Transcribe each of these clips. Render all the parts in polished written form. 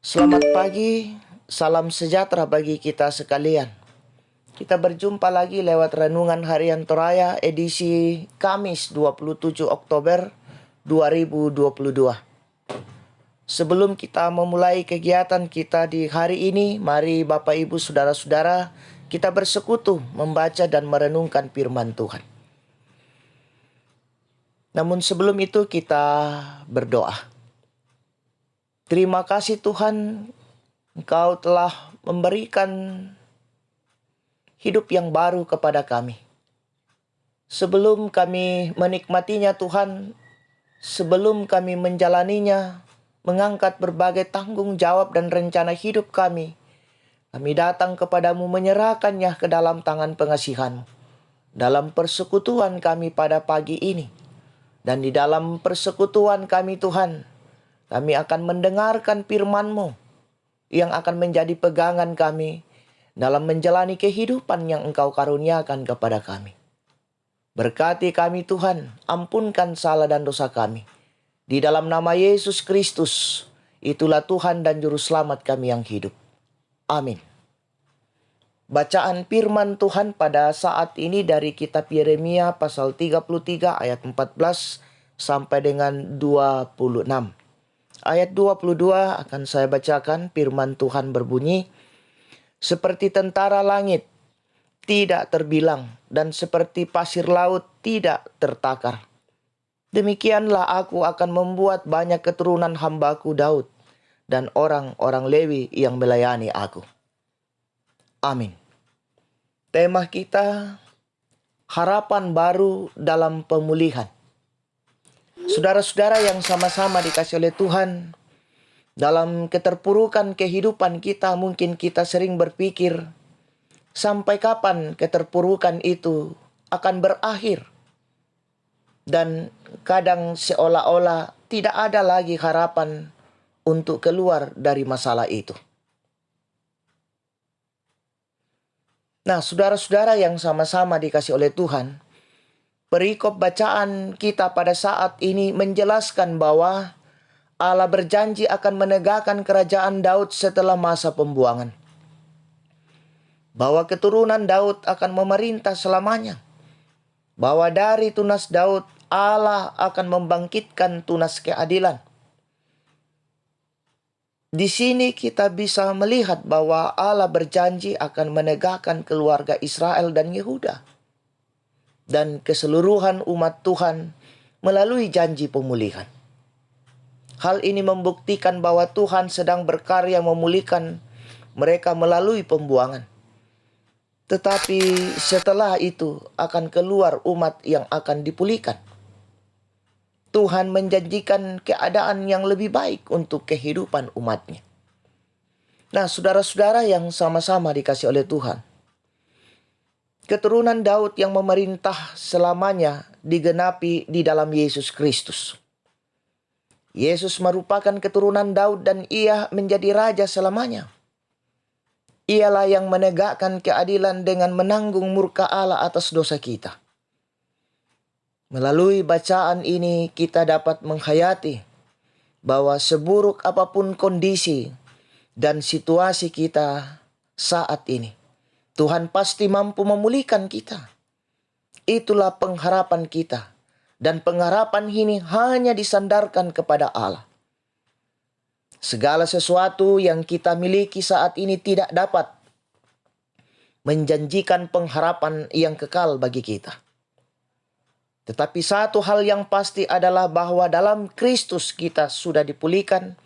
Selamat pagi, salam sejahtera bagi kita sekalian. Kita berjumpa lagi lewat Renungan Harian Toraya edisi Kamis 27 Oktober 2022. Sebelum kita memulai kegiatan kita di hari ini, mari Bapak Ibu Saudara-saudara kita bersekutu membaca dan merenungkan firman Tuhan. Namun sebelum itu kita berdoa. Terima kasih Tuhan, Engkau telah memberikan hidup yang baru kepada kami. Sebelum kami menikmatinya Tuhan, sebelum kami menjalaninya, mengangkat berbagai tanggung jawab dan rencana hidup kami datang kepadamu menyerahkannya ke dalam tangan pengasihan-Mu. Dalam persekutuan kami pada pagi ini, dan di dalam persekutuan kami Tuhan, kami akan mendengarkan firman-Mu yang akan menjadi pegangan kami dalam menjalani kehidupan yang Engkau karuniakan kepada kami. Berkati kami Tuhan, ampunkan salah dan dosa kami. Di dalam nama Yesus Kristus, itulah Tuhan dan Juru Selamat kami yang hidup. Amin. Bacaan firman Tuhan pada saat ini dari kitab Yeremia pasal 33 ayat 14 sampai dengan 26. Ayat 22 akan saya bacakan. Firman Tuhan berbunyi, seperti tentara langit tidak terbilang, dan seperti pasir laut tidak tertakar, demikianlah aku akan membuat banyak keturunan hambaku Daud dan orang-orang Lewi yang melayani aku. Amin. Tema kita, harapan baru dalam pemulihan. Saudara-saudara yang sama-sama dikasih oleh Tuhan, dalam keterpurukan kehidupan kita mungkin kita sering berpikir, sampai kapan keterpurukan itu akan berakhir? Dan kadang seolah-olah tidak ada lagi harapan untuk keluar dari masalah itu. Nah, saudara-saudara yang sama-sama dikasih oleh Tuhan, perikop bacaan kita pada saat ini menjelaskan bahwa Allah berjanji akan menegakkan kerajaan Daud setelah masa pembuangan. Bahwa keturunan Daud akan memerintah selamanya. Bahwa dari tunas Daud, Allah akan membangkitkan tunas keadilan. Di sini kita bisa melihat bahwa Allah berjanji akan menegakkan keluarga Israel dan Yehuda dan keseluruhan umat Tuhan melalui janji pemulihan. Hal ini membuktikan bahwa Tuhan sedang berkarya memulihkan mereka melalui pembuangan. Tetapi setelah itu akan keluar umat yang akan dipulihkan. Tuhan menjanjikan keadaan yang lebih baik untuk kehidupan umatnya. Nah, saudara-saudara yang sama-sama dikasih oleh Tuhan, keturunan Daud yang memerintah selamanya digenapi di dalam Yesus Kristus. Yesus merupakan keturunan Daud dan ia menjadi raja selamanya. Ialah yang menegakkan keadilan dengan menanggung murka Allah atas dosa kita. Melalui bacaan ini kita dapat menghayati bahwa seburuk apapun kondisi dan situasi kita saat ini, Tuhan pasti mampu memulihkan kita. Itulah pengharapan kita. Dan pengharapan ini hanya disandarkan kepada Allah. Segala sesuatu yang kita miliki saat ini tidak dapat menjanjikan pengharapan yang kekal bagi kita. Tetapi satu hal yang pasti adalah bahwa dalam Kristus kita sudah dipulihkan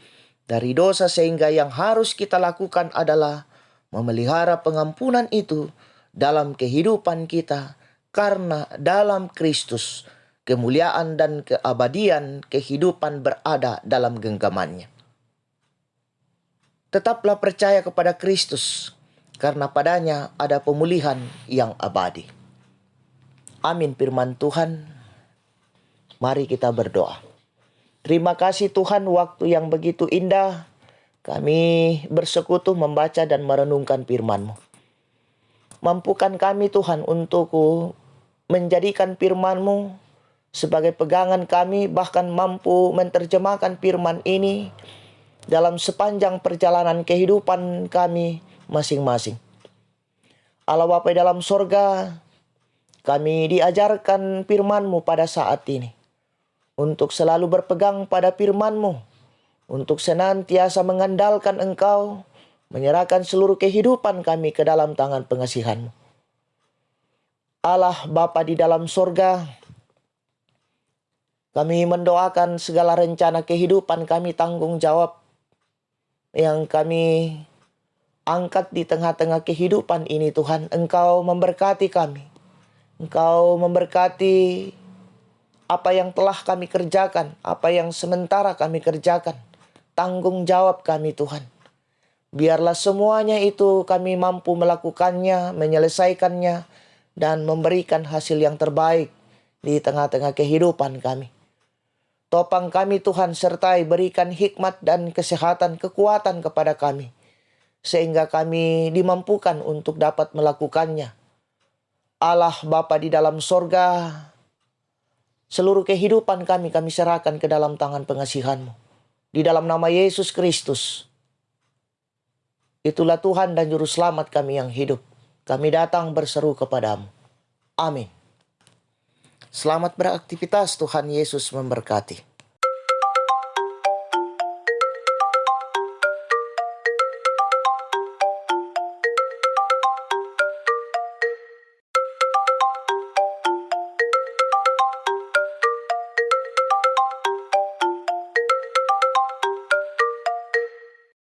dari dosa, sehingga yang harus kita lakukan adalah memelihara pengampunan itu dalam kehidupan kita, karena dalam Kristus kemuliaan dan keabadian kehidupan berada dalam genggamannya. Tetaplah percaya kepada Kristus, karena padanya ada pemulihan yang abadi. Amin firman Tuhan. Mari kita berdoa. Terima kasih Tuhan, waktu yang begitu indah kami bersekutu membaca dan merenungkan firman-Mu. Mampukan kami Tuhan untuk menjadikan firman-Mu sebagai pegangan kami, bahkan mampu menerjemahkan firman ini dalam sepanjang perjalanan kehidupan kami masing-masing. Allah Bapa di dalam sorga, kami diajarkan firman-Mu pada saat ini, untuk selalu berpegang pada firman-Mu, untuk senantiasa mengandalkan Engkau, menyerahkan seluruh kehidupan kami ke dalam tangan pengasihan-Mu. Allah Bapa di dalam sorga, kami mendoakan segala rencana kehidupan kami, tanggung jawab yang kami angkat di tengah-tengah kehidupan ini Tuhan. Engkau memberkati kami. Engkau memberkati apa yang telah kami kerjakan, apa yang sementara kami kerjakan. Tanggung jawab kami Tuhan. Biarlah semuanya itu kami mampu melakukannya, menyelesaikannya, dan memberikan hasil yang terbaik di tengah-tengah kehidupan kami. Topang kami Tuhan, sertai berikan hikmat dan kesehatan, kekuatan kepada kami, sehingga kami dimampukan untuk dapat melakukannya. Allah Bapa di dalam sorga, seluruh kehidupan kami serahkan ke dalam tangan pengasihan-Mu. Di dalam nama Yesus Kristus, itulah Tuhan dan Juru Selamat kami yang hidup. Kami datang berseru kepadamu. Amin. Selamat beraktivitas, Tuhan Yesus memberkati.